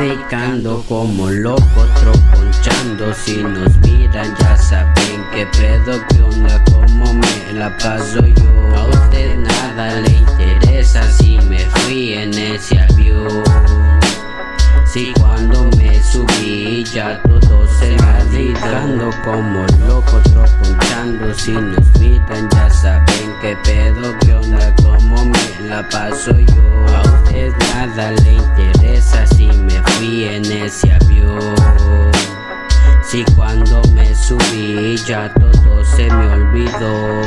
radicando como loco, troponchando. Si nos miran ya saben qué pedo, qué onda, cómo me la paso yo. A usted nada le interesa si me fui en ese avión. Si cuando me subí ya todos se radicando como loco, troponchando. Si nos miran ya saben qué pedo, qué onda, cómo me la paso yo. A usted nada le interesa si me fui en ese avión. Si cuando me subí ya todo se me olvidó.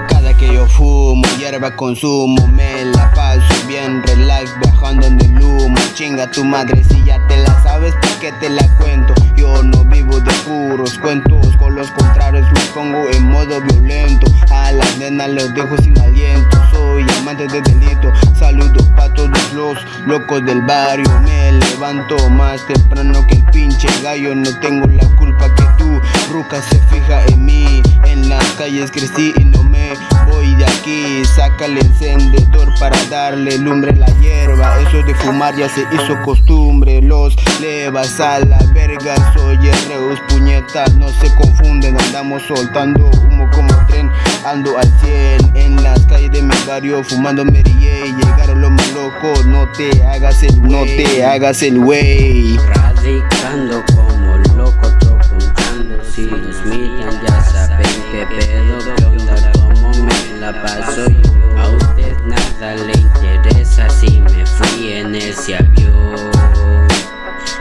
Cada que yo fumo, hierba consumo, me la paso bien relax, viajando en el humo. Chinga tu madre si ya te la sabes, porque te la cuento. Yo no vivo de puros cuentos, con los contrarios los pongo en modo violento. A las nenas los dejo sin aliento, soy amante de delito. Saludos pa' todos los locos del barrio. Me levanto más temprano que el pinche gallo. No tengo la culpa que tú, ruca, se fija en mí. En las calles crecí y no me voy de aquí. Sácale encendedor para darle lumbre a la hierba. Eso de fumar ya se hizo costumbre. Los levas a la verga, soy el Reus, puñetas, no se confunden. Andamos soltando humo como tren, ando al 100 en las calles de mi barrio fumando Mary J. Llegaron los más locos, no te hagas el wey, no te hagas el wey. Radicando como loco, troponchando. Si nos miran ya saben qué pedo, qué onda, cómo me la paso yo. A usted nada le interesa si me fui en ese avión.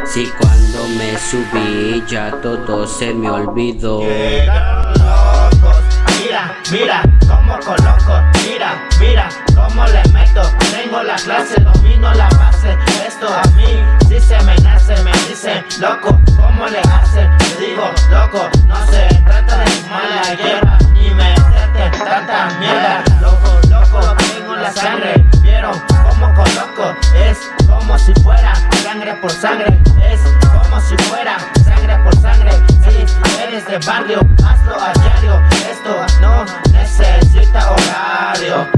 Si cuando me subí ya todo se me olvidó. Llegaron locos, mira, mira cómo coloco, mira, mira cómo le meto. Tengo la clase, domino la base. Esto a mí si se me nace, me dicen loco, ¿cómo le hace? Le digo loco, no se trata de fumar la hierba ni meterte tanta mierda. Loco, loco, tengo la sangre. ¿Vieron cómo coloco? Es como si fuera sangre por sangre. Es como si fuera sangre por sangre. Si eres de barrio, hazlo a diario. Esto no necesita horario.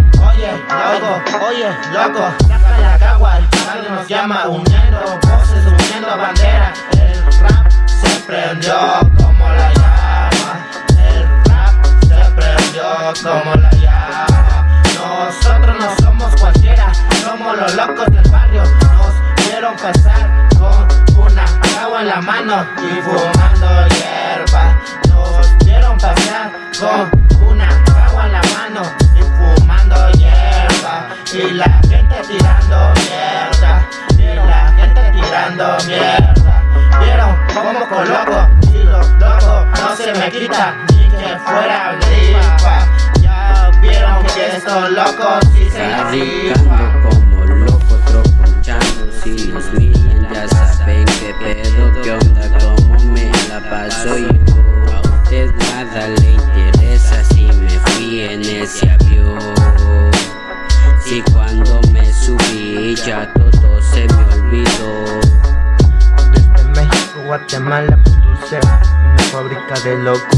Oye, loco, saca la cagua, el barrio nos llama uniendo voces, uniendo bandera. El rap se prendió como la llama. El rap se prendió como la llama. Nosotros no somos cualquiera, somos los locos del barrio. Nos vieron pasar con una cagua en la mano y fumando hierba. Nos vieron pasar con una cagua en la mano y fumando hierba. Y la gente tirando mierda, y la gente tirando mierda. ¿Vieron cómo coloco? Y los locos no se me quita ni que fuera gripa. Ya vieron que estos locos sí se la Radicando como loco, troponchando. Si nos miran ya saben qué pedo, qué onda, cómo me la paso yo. A usted nada le interesa si me fui en ese avión. Si cuando me subí ya todo se me olvidó. Desde México, Guatemala, produce una fábrica de locos.